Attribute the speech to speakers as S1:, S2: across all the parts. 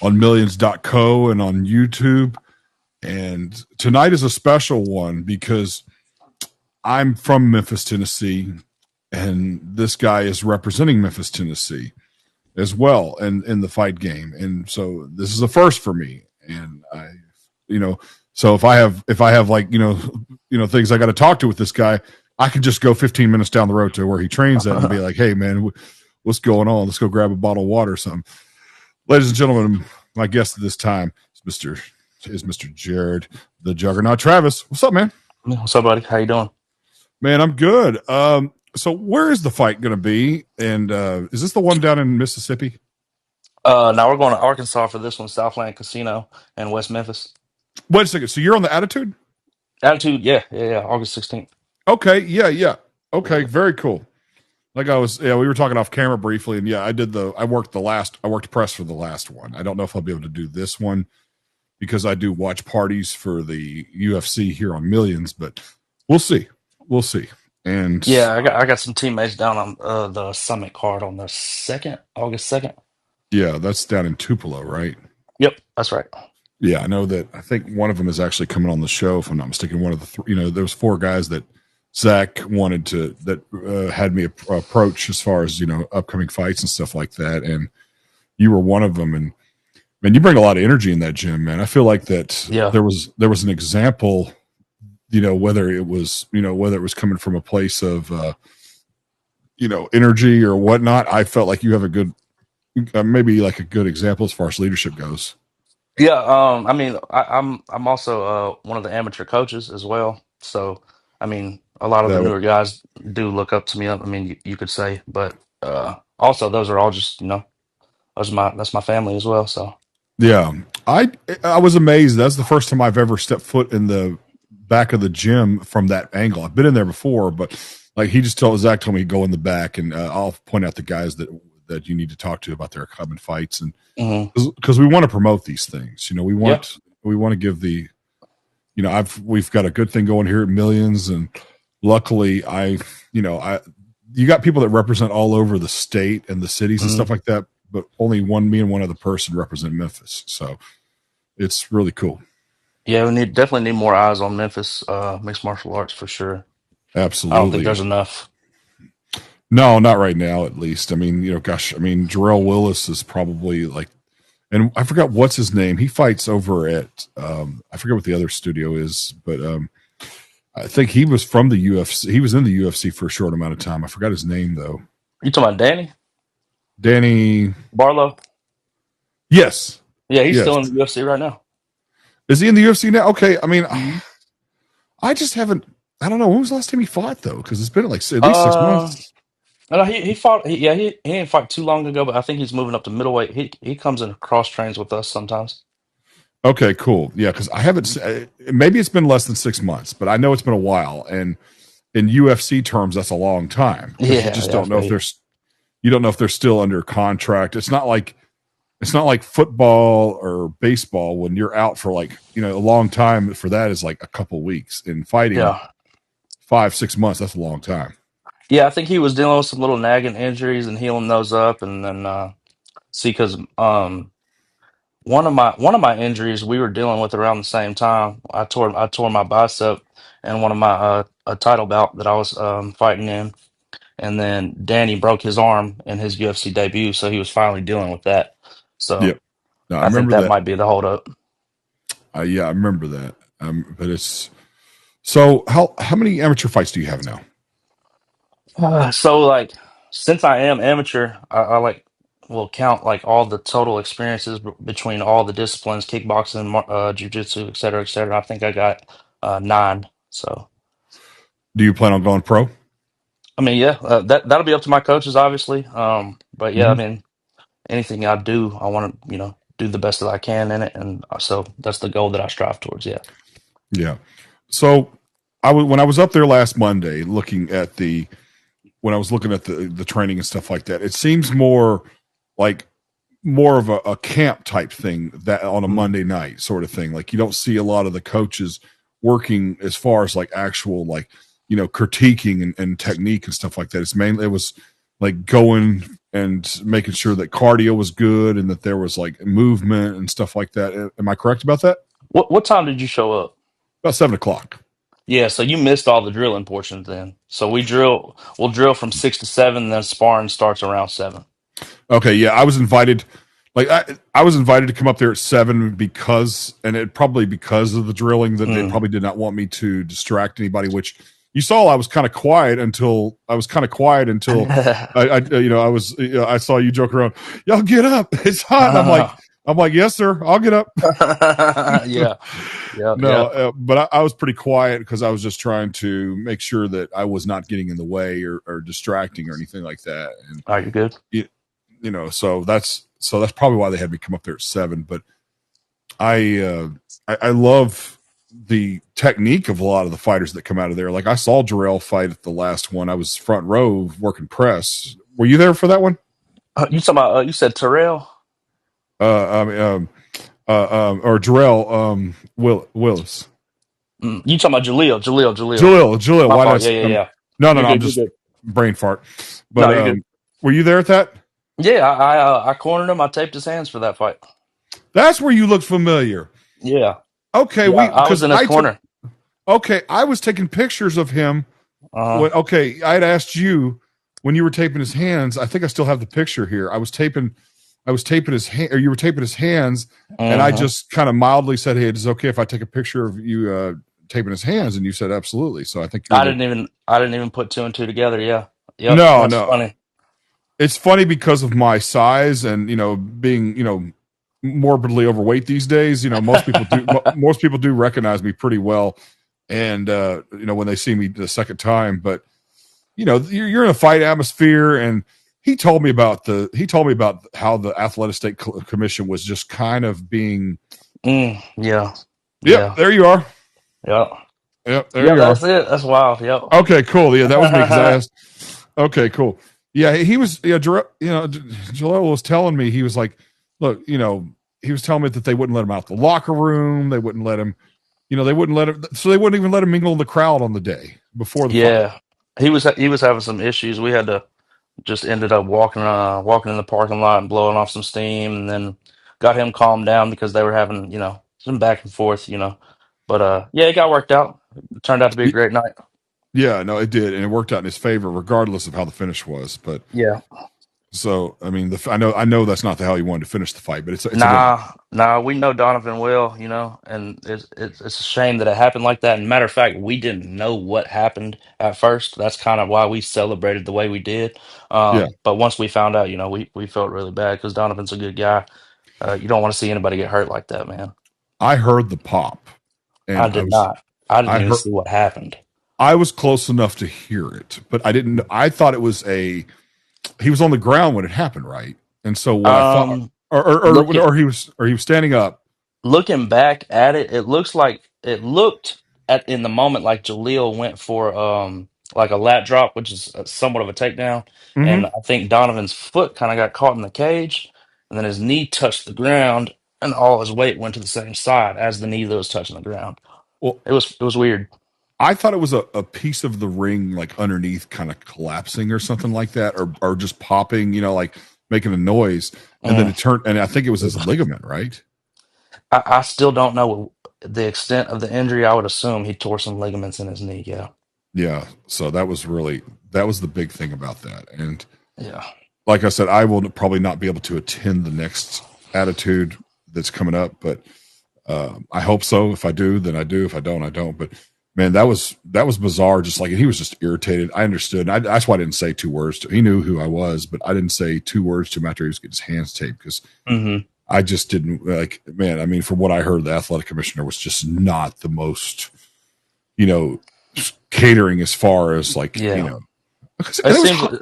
S1: on millions.co and on YouTube. And tonight is a special one because I'm from Memphis, Tennessee, and this guy is representing Memphis, Tennessee as well in the fight game. And so this is a first for me. And so if I have like, things I got to talk to with this guy, I can just go 15 minutes down the road to where he trains at and be like, hey man, what's going on? Let's go grab a bottle of water or something. Ladies and gentlemen, my guest at this time is Mr. Jared, the Juggernaut. Travis, what's up, man?
S2: What's up, buddy? How you doing?
S1: Man, I'm good. So where is the fight going to be? And is this the one down in Mississippi?
S2: Now we're going to Arkansas for this one, Southland Casino in West Memphis.
S1: Wait a second. So you're on the Attitude?
S2: Attitude, yeah, August 16th.
S1: Okay, yeah. Okay, very cool. We were talking off camera briefly, and yeah, I worked press for the last one. I don't know if I'll be able to do this one because I do watch parties for the UFC here on Millions, but we'll see. And
S2: Yeah, I got some teammates down on the Summit card on the August 2nd.
S1: Yeah, that's down in Tupelo, right?
S2: Yep, that's right.
S1: Yeah, I know that. I think one of them is actually coming on the show, if I'm not mistaken. One of the three, there was 4 guys that Zach had me approach as far as, upcoming fights and stuff like that. And you were one of them. And man, you bring a lot of energy in that gym, man. I feel like that there was an example, whether it was coming from a place of, energy or whatnot. I felt like you have a good, maybe like a good example as far as leadership goes.
S2: Yeah, I mean, I'm also one of the amateur coaches as well. So, I mean, a lot of the
S1: That
S2: newer guys do look up to me. I mean, you could say, but also those are all just that's my family as well. So.
S1: Yeah, I was amazed. That's the first time I've ever stepped foot in the back of the gym from that angle. I've been in there before, but like Zach told me to go in the back, and I'll point out the guys that you need to talk to about their upcoming fights, and because we want to promote these things. We want to give the, we've got a good thing going here at Millions, and luckily you got people that represent all over the state and the cities and stuff like that. But only me and one other person represent Memphis. So it's really cool.
S2: Yeah, we definitely need more eyes on Memphis mixed martial arts for sure. I don't think
S1: Absolutely.
S2: there's enough.
S1: No, not right now, at least. I mean, Jarrell Willis is probably like, and I forgot what's his name. He fights over at, I forget what the other studio is, but I think he was from the UFC. He was in the UFC for a short amount of time. I forgot his name, though.
S2: You talking about Danny?
S1: Danny
S2: Barlow?
S1: Yes.
S2: Yeah, he's still in the UFC right now.
S1: Is he in the UFC now? Okay. I mean, I just haven't, I don't know. When was the last time he fought, though? Because it's been at least 6 months.
S2: No, he fought. He didn't fight too long ago, but I think he's moving up to middleweight. He comes and cross trains with us sometimes.
S1: Okay, cool. Yeah, because I haven't, maybe it's been less than 6 months, but I know it's been a while. And in UFC terms, that's a long time.
S2: Yeah.
S1: You just don't know if they're still under contract. It's not like football or baseball when you're out for like, a long time. For that is like a couple weeks. In fighting, 5-6 months, that's a long time.
S2: Yeah, I think he was dealing with some little nagging injuries and healing those up, and then because one of my injuries we were dealing with around the same time. I tore my bicep and one of my a title bout that I was fighting in, and then Danny broke his arm in his UFC debut, so he was finally dealing with that. So
S1: Yep. No, I
S2: think
S1: remember
S2: that might be the holdup.
S1: Yeah, I remember that. But it's so how many amateur fights do you have now?
S2: So like, since I am amateur, I like will count like all the total experiences between all the disciplines, kickboxing, jiu-jitsu, et cetera, et cetera. I think I got 9. So
S1: Do you plan on going pro?
S2: I mean, yeah, that'll be up to my coaches, obviously. But yeah, I mean, anything I do, I want to do the best that I can in it, and so that's the goal that I strive towards. Yeah.
S1: Yeah. So when I was up there last Monday when I was looking at the training and stuff like that, it seems more of a camp type thing that on a Monday night sort of thing. Like you don't see a lot of the coaches working as far as like actual, like, critiquing and technique and stuff like that. It was like going and making sure that cardio was good and that there was like movement and stuff like that. Am I correct about that?
S2: What time did you show up?
S1: About 7 o'clock.
S2: Yeah, so you missed all the drilling portions then. So we'll drill from 6 to 7, then sparring starts around 7.
S1: Okay, yeah, I was invited. Like I was invited to come up there at 7 because, and it probably because of the drilling that they
S2: Mm.
S1: probably did not want me to distract anybody. Which you saw, I was kind of quiet until I saw you joke around. Y'all get up, it's hot. And I'm like, yes, sir, I'll get up.
S2: Yeah. Yep,
S1: No,
S2: yep.
S1: but I was pretty quiet because I was just trying to make sure that I was not getting in the way or distracting or anything like that. And
S2: Are you good?
S1: so that's probably why they had me come up there at 7. But I love the technique of a lot of the fighters that come out of there. Like I saw Jarrell fight at the last one. I was front row working press. Were you there for that one?
S2: You talking about you said Terrell?
S1: I mean, or Jarrell Willis.
S2: You talking about Jaleel.
S1: Jaleel.
S2: My
S1: Why
S2: fault.
S1: did
S2: Yeah, yeah, yeah.
S1: no,
S2: You're
S1: I'm
S2: good. You're
S1: just
S2: good.
S1: brain fart.
S2: No,
S1: But
S2: you're good.
S1: were you there at that?
S2: Yeah, I cornered him. I taped his hands for that fight.
S1: That's where you look familiar.
S2: Yeah,
S1: Okay,
S2: yeah. I was in his corner.
S1: I was taking pictures of him.
S2: Uh-huh.
S1: I had asked you when you were taping his hands. I think I still have the picture here. I was taping his hand, or you were taping his hands, and I
S2: Hmm.
S1: just kind of mildly said, "Hey, is it okay if I take a picture of you taping his hands?" And you said, "Absolutely." So I think you're the
S2: I didn't even put two and two together. Yeah. Yep.
S1: no,
S2: That's
S1: no.
S2: funny.
S1: It's funny because of my size and being morbidly overweight these days. Most people do recognize me pretty well, and when they see me the second time. But you're in a fight atmosphere, and he told me about how the Athletic State Commission was just kind of being.
S2: Yeah.
S1: Yep,
S2: Yeah.
S1: there you are.
S2: Yep.
S1: Yep, there
S2: Yeah.
S1: you are.
S2: That's it. That's wild. Yep.
S1: Okay, cool. Yeah, that was me because I asked. Okay, cool. Yeah, he was. Yeah, Jaleel was telling me, he was like, look, he was telling me that they wouldn't let him out the locker room. They wouldn't let him. They wouldn't let him. So they wouldn't even let him mingle in the crowd on the day before the fight.
S2: Yeah. He was having some issues. We had to just ended up walking in the parking lot and blowing off some steam, and then got him calmed down because they were having some back and forth. But yeah, it got worked out. It turned out to be a great night.
S1: Yeah, no, it did, and it worked out in his favor, regardless of how the finish was. But
S2: Yeah.
S1: so, I mean, I know that's not the how he wanted to finish the fight, but it's a win.
S2: Nah, we know Donovan well, and it's a shame that it happened like that. And matter of fact, we didn't know what happened at first. That's kind of why we celebrated the way we did.
S1: Yeah,
S2: But once we found out, we felt really bad because Donovan's a good guy. You don't want to see anybody get hurt like that, man.
S1: I heard the pop,
S2: I
S1: and
S2: did not. I didn't
S1: I
S2: even
S1: heard
S2: see what happened.
S1: I was close enough to hear it, but I didn't. I thought it was he was on the ground when it happened, right? And so what I thought,
S2: Um,
S1: or
S2: look at
S1: or he was standing up.
S2: looking back at it, it looked at in the moment like Jaleel went for like a lat drop, which is somewhat of a takedown, and
S1: Mm-hmm.
S2: I think Donovan's foot kind of got caught in the cage, and then his knee touched the ground, and all his weight went to the same side as the knee that was touching the ground.
S1: Well,
S2: It was weird.
S1: I thought it was a piece of the ring, like underneath, kind of collapsing or something like that, or just popping, like making a noise, and then
S2: Mm.
S1: it turned, and I think it was his ligament, right?
S2: I still don't know the extent of the injury. I would assume he tore some ligaments in his knee. Yeah,
S1: Yeah. So that was the big thing about that, and
S2: yeah.
S1: like I said, I will probably not be able to attend the next attitude that's coming up, but I hope so. If I do, then I do. If I don't, I don't. But man, that was bizarre. Just like he was just irritated. I understood. That's why I didn't say two words to him. He knew who I was, but I didn't say two words to him after he was getting his hands taped because
S2: Hmm.
S1: I just didn't like. Man, I mean, from what I heard, the athletic commissioner was just not the most, you know, catering as far as like
S2: Yeah.
S1: and
S2: It
S1: it was
S2: seems
S1: hot.
S2: it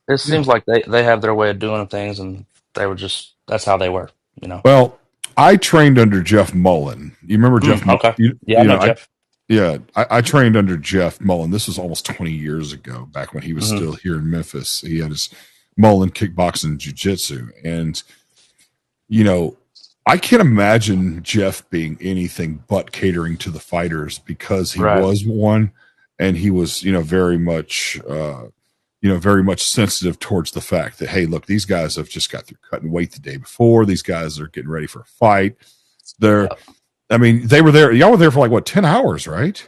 S1: Yeah.
S2: seems like they have their way of doing things, and they were just that's how they were.
S1: Well, I trained under Jeff Mullen. You remember Jeff Mullen?
S2: Okay. Yeah, I know Jeff.
S1: I trained under Jeff Mullen. This was almost 20 years ago, back when he was
S2: Hmm.
S1: still here in Memphis. He had his Mullen kickboxing jiu-jitsu. And, you know, I can't imagine Jeff being anything but catering to the fighters because he
S2: Right.
S1: was one and he was, very much very much sensitive towards the fact that, hey, look, these guys have just got through cutting weight the day before. These guys are getting ready for a fight.
S2: Yeah.
S1: They were there. Y'all were there for like what, 10 hours, right?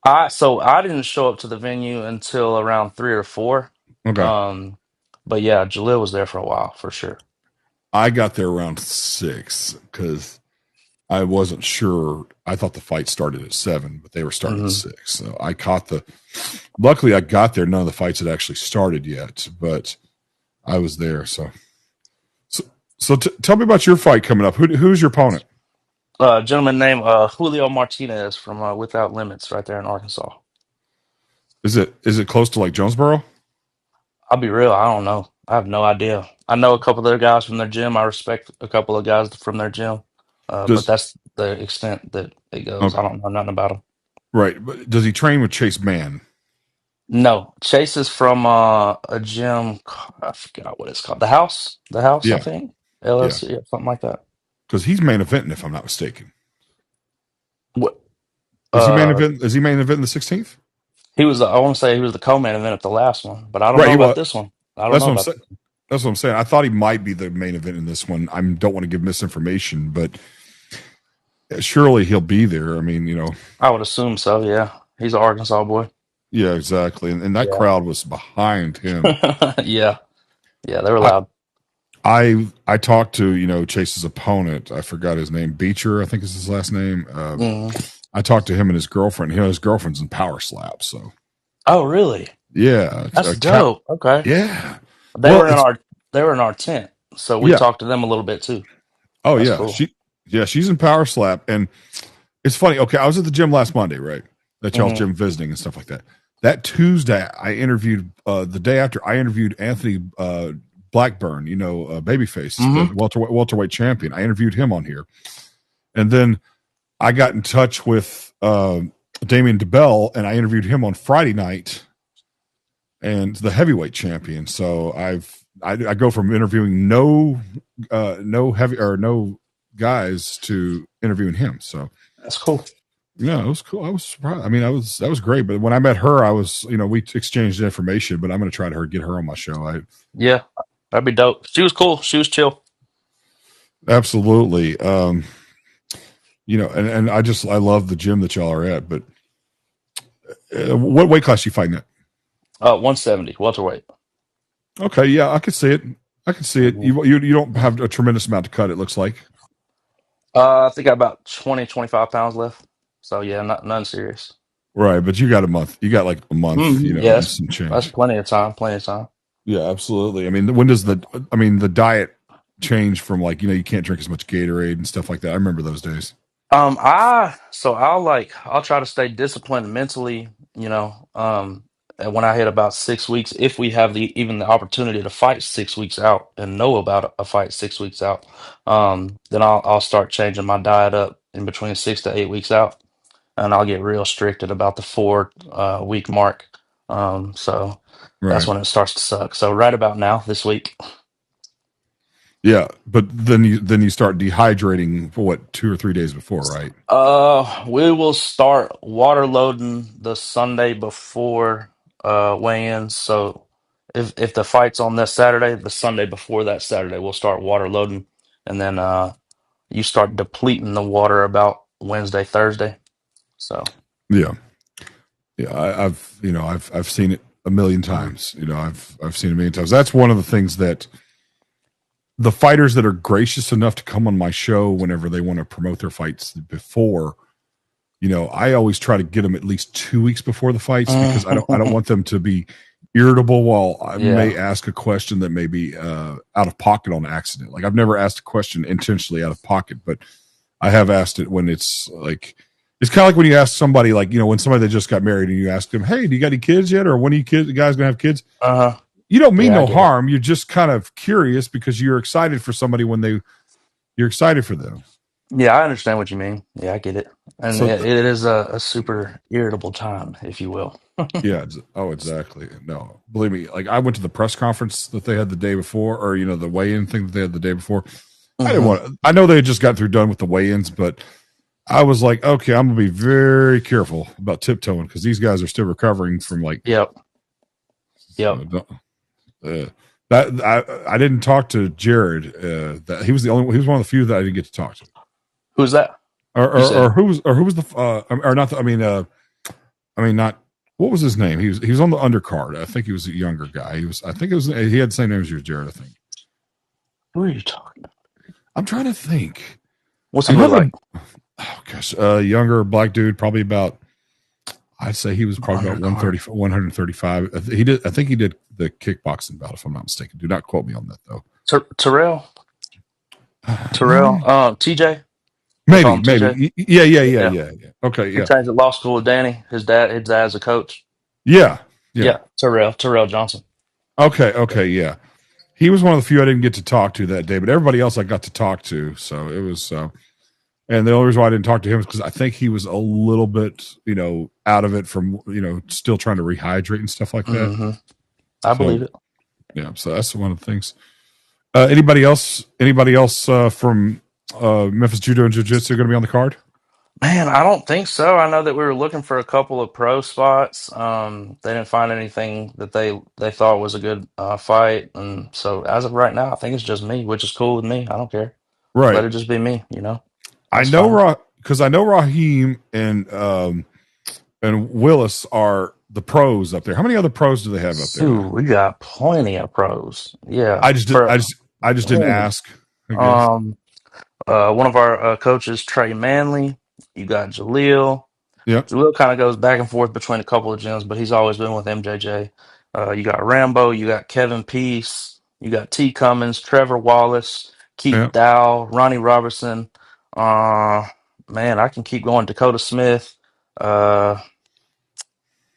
S2: I didn't show up to the venue until around 3 or 4.
S1: Okay.
S2: Um, but yeah, Jalil was there for a while for sure.
S1: I got there around 6 because I wasn't sure. I thought the fight started at 7, but they were starting at
S2: Hmm
S1: 6. So I caught luckily I got there. None of the fights had actually started yet, but I was there. So tell me about your fight coming up. Who's your opponent?
S2: A gentleman named Julio Martinez from Without Limits right there in Arkansas.
S1: Is it close to like Jonesboro?
S2: I'll be real, I don't know. I have no idea. I know a couple of their guys from their gym. I respect a couple of guys from their gym. But
S1: Does
S2: that's the extent that it goes. I
S1: Okay,
S2: don't know nothing about them.
S1: right. But does he train with Chase Mann?
S2: No, Chase is from a gym. I forgot what it's called. The House, I
S1: Yeah,
S2: think.
S1: yeah.
S2: LLC or something like that.
S1: Because he's main eventing, if I'm not mistaken.
S2: What?
S1: Is he main
S2: Uh,
S1: event? Is he main event in the 16th?
S2: he was. I want to say he was the co-main event at the last one, but I don't
S1: Right.
S2: know
S1: He
S2: about
S1: was.
S2: this one. I don't
S1: That's
S2: know
S1: what I'm
S2: about
S1: saying.
S2: this one.
S1: That's what I'm saying. I thought he might be the main event in this one. I don't want to give misinformation, but surely he'll be there. I mean,
S2: I would assume so. Yeah, he's an Arkansas boy.
S1: yeah, exactly. And that
S2: Yeah.
S1: crowd was behind him.
S2: Yeah. Yeah. They were
S1: I
S2: loud.
S1: I talked to Chase's opponent. I forgot his name. Beecher, I think is his last name.
S2: Mhm.
S1: I talked to him and his girlfriend. His girlfriend's in Power Slap. So
S2: Oh, really?
S1: yeah,
S2: That's dope. Okay.
S1: yeah.
S2: They
S1: Well,
S2: were in
S1: it's
S2: our they were in our tent, so we
S1: yeah.
S2: talked to them a little bit too.
S1: Oh
S2: That's
S1: yeah,
S2: cool.
S1: she's in Power Slap, and it's funny. Okay, I was at the gym last Monday, right? At y'all's
S2: Hmm
S1: gym visiting and stuff like that. That Tuesday, I interviewed. The day after, I interviewed Anthony Blackburn. Babyface,
S2: hmm
S1: the welterweight champion. I interviewed him on here, and then I got in touch with Damien DeBell, and I interviewed him on Friday night, and the heavyweight champion. So I go from interviewing no heavy or no guys to interviewing him. So
S2: That's cool.
S1: yeah, it was cool. I was surprised. I mean, that was great. But when I met her, I was we exchanged information. But I'm going to try to get her on my show. I
S2: Yeah, that'd be dope. She was cool. She was chill.
S1: absolutely, and I love the gym that y'all are at. But what weight class you fighting at?
S2: 170 welterweight.
S1: Okay, yeah, I could see it. I can see it.
S2: Hmm
S1: You don't have a tremendous amount to cut. It looks like.
S2: I think I got about 25 pounds left. So yeah, nothing serious.
S1: Right, but you got a month. You got like a month,
S2: Yeah,
S1: and some
S2: that's
S1: change.
S2: plenty of time. Plenty of time.
S1: Yeah, absolutely. I mean, when does the diet change from like, you can't drink as much Gatorade and stuff like that. I remember those days.
S2: I'll try to stay disciplined mentally, and when I hit about 6 weeks, if we have even the opportunity to fight 6 weeks out and know about a fight 6 weeks out, then I'll start changing my diet up in between 6 to 8 weeks out, and I'll get real strict at about the 4 week mark. So that's
S1: Right.
S2: when it starts to suck. So right about now, this week.
S1: Yeah, but then you start dehydrating for what, 2 or 3 days before, right?
S2: We will start water loading the Sunday before weigh-ins. So if the fight's on this Saturday, the Sunday before that Saturday, we'll start water loading, and then you start depleting the water about Wednesday, Thursday. So
S1: Yeah. Yeah, I've seen it a million
S2: mhm.
S1: times. I've seen it a million times. That's one of the things that the fighters that are gracious enough to come on my show whenever they want to promote their fights before, I always try to get them at least 2 weeks before the fights because I don't want them to be irritable while I
S2: Yeah.
S1: may ask a question that may be out of pocket on accident. Like I've never asked a question intentionally out of pocket, but I have asked it when it's like it's kind of like when you ask somebody like when somebody that just got married and you ask them, "Hey, do you got any kids yet?" Or when are you guys gonna have kids?
S2: Uh-huh.
S1: You don't mean
S2: Yeah, I
S1: no
S2: get it.
S1: harm. You're just kind of curious because you're excited for somebody when you're excited for them.
S2: Yeah, I understand what you mean. Yeah, I get it. And
S1: So
S2: it is a super irritable time, if you will.
S1: yeah. Oh, exactly. No, believe me. Like I went to the press conference that they had the day before, or the weigh-in thing that they had the day before. I didn't
S2: Hmm
S1: want. I know they had just got through done with the weigh-ins, but I was like, okay, I'm gonna be very careful about tiptoeing because these guys are still recovering from like
S2: Yep. Yep.
S1: So that I didn't talk to Jared. That he was one of the few that I didn't get to talk to.
S2: Who's that?
S1: Or
S2: You
S1: or,
S2: said
S1: or who was the or not? I mean not. What was his name? He was on the undercard. I think he was a younger guy. I think it was. He had the same name as yours, Jared. I think.
S2: who are you talking about?
S1: I'm trying to think.
S2: What's he
S1: I'm
S2: look like?
S1: having. Oh gosh, younger black dude, probably about. I'd say he was probably about
S2: Undercard.
S1: 135. He did. I think he did the kickboxing bout, if I'm not mistaken. Do not quote me on that though.
S2: Terrell. Terrell.
S1: No,
S2: TJ. They call
S1: maybe,
S2: him TJ. Yeah.
S1: yeah. Okay,
S2: He
S1: yeah,
S2: trains at law school with Danny. His dad's a coach.
S1: yeah, yeah.
S2: Yeah. Terrell Johnson.
S1: Okay, yeah. He was one of the few I didn't get to talk to that day, but everybody else I got to talk to. So it was. And the only reason why I didn't talk to him is because I think he was a little bit, out of it from, still trying to rehydrate and stuff like that.
S2: Mm-hmm. I
S1: So
S2: believe it.
S1: yeah, so that's one of the things. Anybody else? Anybody else from Memphis Judo and Jiu Jitsu going to be on the card?
S2: Man, I don't think so. I know that we were looking for a couple of pro spots. They didn't find anything that they thought was a good fight, and so as of right now, I think it's just me, which is cool with me. I don't care. Let
S1: Right.
S2: it just be me.
S1: I
S2: That's
S1: know
S2: fine.
S1: because I know Raheem and Willis are the pros up there. How many other pros do they have up there
S2: Shoot,
S1: now?
S2: we got plenty of pros. Yeah, for
S1: I just didn't
S2: oh,
S1: ask. I guess.
S2: um, one of our coaches, Trey Manley. You got Jaleel.
S1: Yep.
S2: Jaleel kind of goes back and forth between a couple of gyms, but he's always been with MJJ. You got Rambo, you got Kevin Peace, you got T. Cummins, Trevor Wallace, Keith
S1: Yep.
S2: Dow, Ronnie Robertson. Uh, man, I can keep going. Dakota Smith. Uh,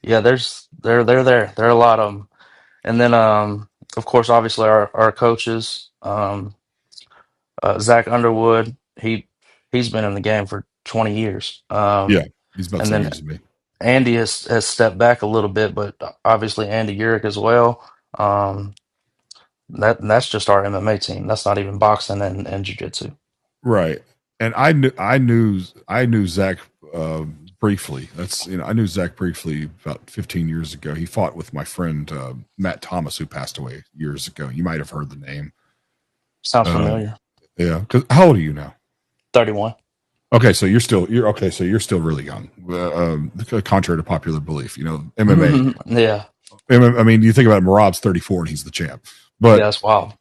S2: yeah, they're there. There are a lot of them. And then, of course, obviously our coaches, Zach Underwood. He's been in the game for 20 years.
S1: Yeah. He's about the
S2: And
S1: same
S2: then
S1: age as me.
S2: Andy has stepped back a little bit, but obviously Andy Urick as well. Um, that's just our MMA team. That's not even boxing and jiu-jitsu.
S1: Right. And I knew Zach briefly. That's I knew Zach briefly about 15 years ago. He fought with my friend Matt Thomas, who passed away years ago. You might have heard the name.
S2: Sounds
S1: Uh,
S2: familiar.
S1: yeah. Because how old are you now?
S2: 31.
S1: Okay, so you're okay. So you're still really young, contrary to popular belief. MMA.
S2: Yeah,
S1: I mean, you think about it, Marab's 34 and he's the champ.
S2: yeah,
S1: But
S2: that's wild.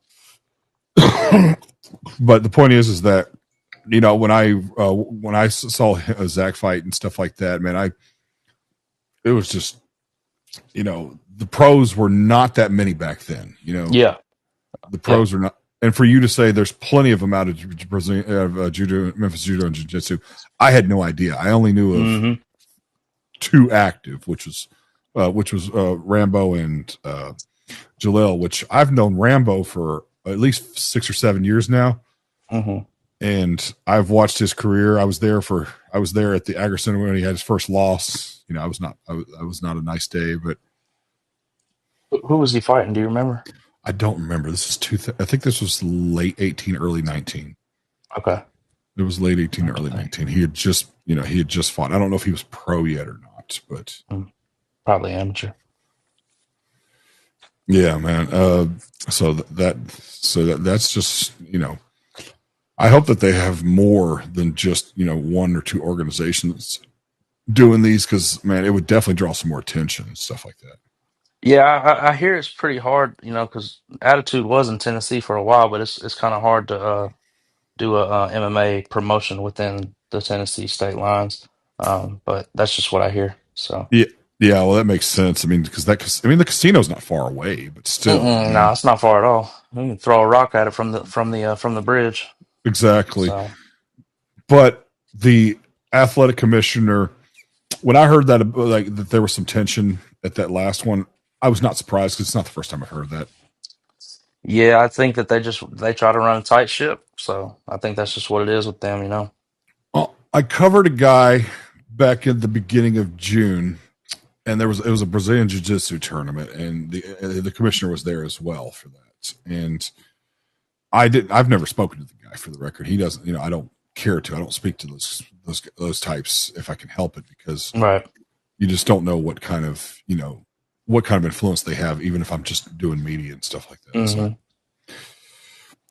S1: but the point is that when I saw Zach fight and stuff like that, man, it was just the pros were not that many back then.
S2: Yeah,
S1: The
S2: yeah.
S1: pros are not, and for you to say there's plenty of them out of Brazil, judo, Memphis Judo and Jiu Jitsu, I had no idea. I only knew of
S2: Hmm.
S1: two active, which was Rambo and Jalil, which I've known Rambo for at least 6 or 7 years now.
S2: Hmm.
S1: And I've watched his career. I was there at the Agri Center when he had his first loss. I was not a nice day, but
S2: Who was he fighting? Do you remember?
S1: I don't remember. This is I think this was late 18, early 19.
S2: Okay.
S1: It was late 18,
S2: Trying to
S1: early
S2: think.
S1: 19. He had just fought. I don't know if he was pro yet or not, but
S2: Probably amateur.
S1: yeah, man. That's just, I hope that they have more than just, one or two organizations doing these, because man, it would definitely draw some more attention and stuff like that.
S2: Yeah, I hear it's pretty hard, because Attitude was in Tennessee for a while, but it's kind of hard to do a MMA promotion within the Tennessee state lines. But that's just what I hear. So,
S1: Yeah, yeah. Well, that makes sense. I mean, the casino's not far away, but still, I
S2: no,
S1: mean,
S2: it's not far at all. You can throw a rock at it from the bridge.
S1: exactly.
S2: So,
S1: But the athletic commissioner, when I heard that, like that there was some tension at that last one, I was not surprised because it's not the first time I've heard that.
S2: yeah, I think that they try to run a tight ship. So I think that's just what it is with them.
S1: Well, I covered a guy back in the beginning of June, and it was a Brazilian jiu-jitsu tournament, and the commissioner was there as well for that. And I've never spoken to the guy, for the record. He doesn't, I don't care to. I don't speak to those types if I can help it, because
S2: Right.
S1: you just don't know what kind of what kind of influence they have, even if I'm just doing media and stuff like that. So,
S2: Hmm.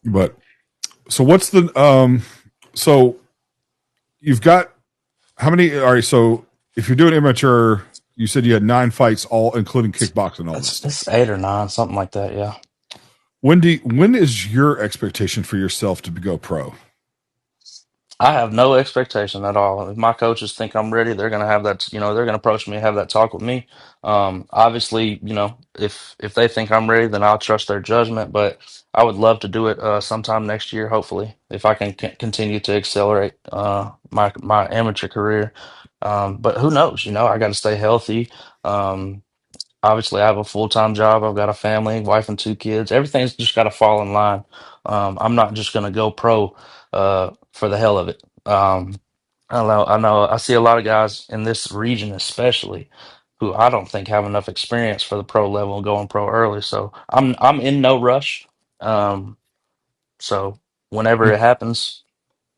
S1: but so what's the so you've got how many? All right, so if you're doing amateur, you said you had 9 fights, all including kickboxing, all that stuff.
S2: It's 8 or 9, something like that. Yeah.
S1: When is your expectation for yourself to go pro?
S2: I have no expectation at all. If my coaches think I'm ready, they're gonna have that, they're gonna approach me and have that talk with me. Obviously, if they think I'm ready, then I'll trust their judgment. But I would love to do it sometime next year, hopefully, if I can continue to accelerate my amateur career. But who knows? I got to stay healthy. Um, Obviously, I have a full-time job. I've got a family, wife and 2 kids. Everything's just got to fall in line. I'm not just going to go pro for the hell of it. I don't know. I know. I see a lot of guys in this region, especially, who I don't think have enough experience for the pro level going pro early. So I'm in no rush. Um, so whenever it happens,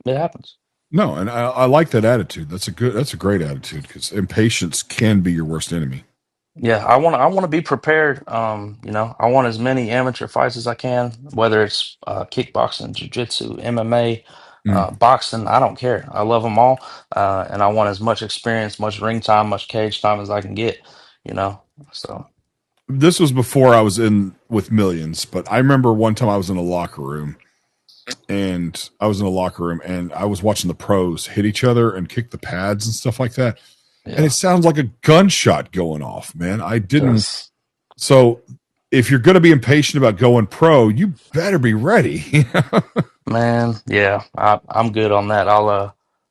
S2: it happens.
S1: No, and I like that attitude. That's a great attitude because impatience can be your worst enemy.
S2: Yeah, I want to be prepared. I want as many amateur fights as I can, whether it's kickboxing, jiu-jitsu, MMA,
S1: Mm.
S2: boxing. I don't care. I love them all, and I want as much experience, much ring time, much cage time as I can get. You know, so.
S1: This was before I was in with millions, but I remember one time I was in a locker room and I was watching the pros hit each other and kick the pads and stuff like that. And it
S2: Yeah,
S1: sounds like a gunshot going off, man. I didn't.
S2: just
S1: So if you're going to be impatient about going pro, you better be ready.
S2: man, yeah, I'm good on that.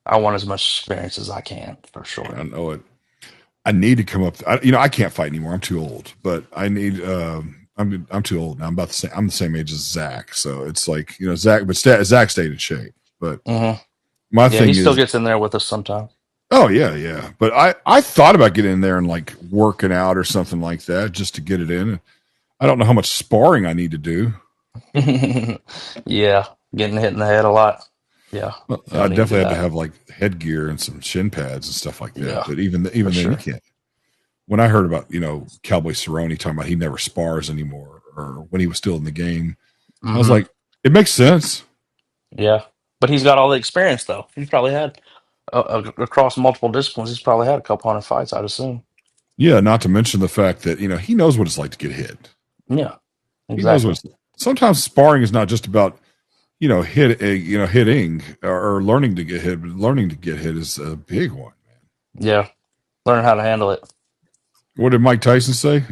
S2: I want as much experience as I can for
S1: I
S2: sure.
S1: know it. I need to come up. I can't fight anymore. I'm too old. But I need. I'm too old now. I'm about the same. I'm the same age as Zach. So it's like Zach, but Zach stayed in shape. But
S2: Hmm.
S1: my
S2: Yeah, he
S1: thing
S2: still
S1: is,
S2: gets in there with us sometimes.
S1: oh yeah, yeah. But I thought about getting in there and like working out or something like that just to get it in. I don't know how much sparring I need to do.
S2: Yeah, getting hit in the head a lot. Yeah,
S1: Well,
S2: you
S1: I
S2: don't need to do
S1: definitely have to
S2: that.
S1: have like headgear and some shin pads and stuff like that.
S2: Yeah,
S1: But
S2: for
S1: even then, you
S2: sure.
S1: can't. When I heard about Cowboy Cerrone talking about he never spars anymore, or when he was still in the game, I was
S2: Hmm.
S1: like, it makes sense.
S2: Yeah, but he's got all the experience though. He's probably had across multiple disciplines. He's probably had a couple hundred fights, I'd assume.
S1: Yeah, not to mention the fact that he knows what it's like to get hit.
S2: Yeah,
S1: He knows what
S2: exactly.
S1: it's. Sometimes sparring is not just about hitting or learning to get hit, but learning to get hit is a big one.
S2: Yeah, learn how to handle it.
S1: What did Mike Tyson say?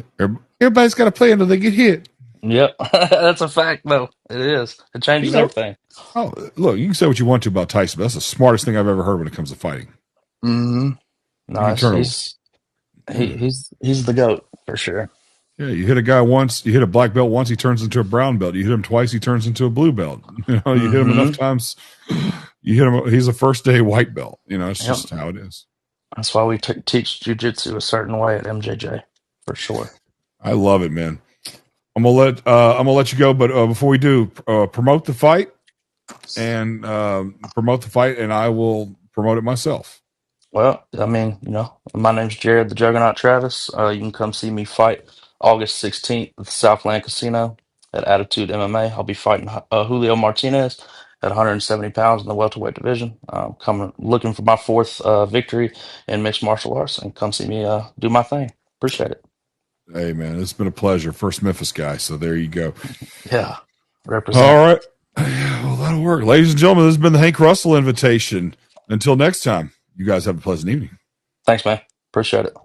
S1: Everybody's got to play until they get hit.
S2: Yep, that's a fact though. It is. It
S1: You
S2: changes
S1: know,
S2: everything.
S1: oh, look, you can say what you want to about Tyson, but that's the smartest thing I've ever heard when it comes to fighting.
S2: Hmm.
S1: You can
S2: Nice.
S1: turn a
S2: He,
S1: yeah,
S2: he's the goat for sure.
S1: yeah. You hit a guy once, you hit a black belt once, he turns into a brown belt. You hit him twice, he turns into a blue belt. You hit him enough
S2: Hmm.
S1: times, you hit him. He's a first day white belt. It's
S2: Yep.
S1: just how it is.
S2: That's why we teach jujitsu a certain way at MJJ for sure.
S1: I love it, man. I'm gonna let you go, but before we do, promote the fight, and I will promote it myself.
S2: Well, I mean, my name's Jared the Juggernaut Travis. You can come see me fight August 16th at the Southland Casino at Attitude MMA. I'll be fighting Julio Martinez at 170 pounds in the welterweight division. Coming looking for my fourth victory in mixed martial arts, and come see me do my thing. Appreciate it.
S1: Hey, man, it's been a pleasure. First Memphis guy, so there you go.
S2: Yeah,
S1: All
S2: represent.
S1: right. Yeah, well, that'll work. Ladies and gentlemen, this has been the Hank Russell invitation. Until next time, you guys have a pleasant evening.
S2: Thanks, man. Appreciate it.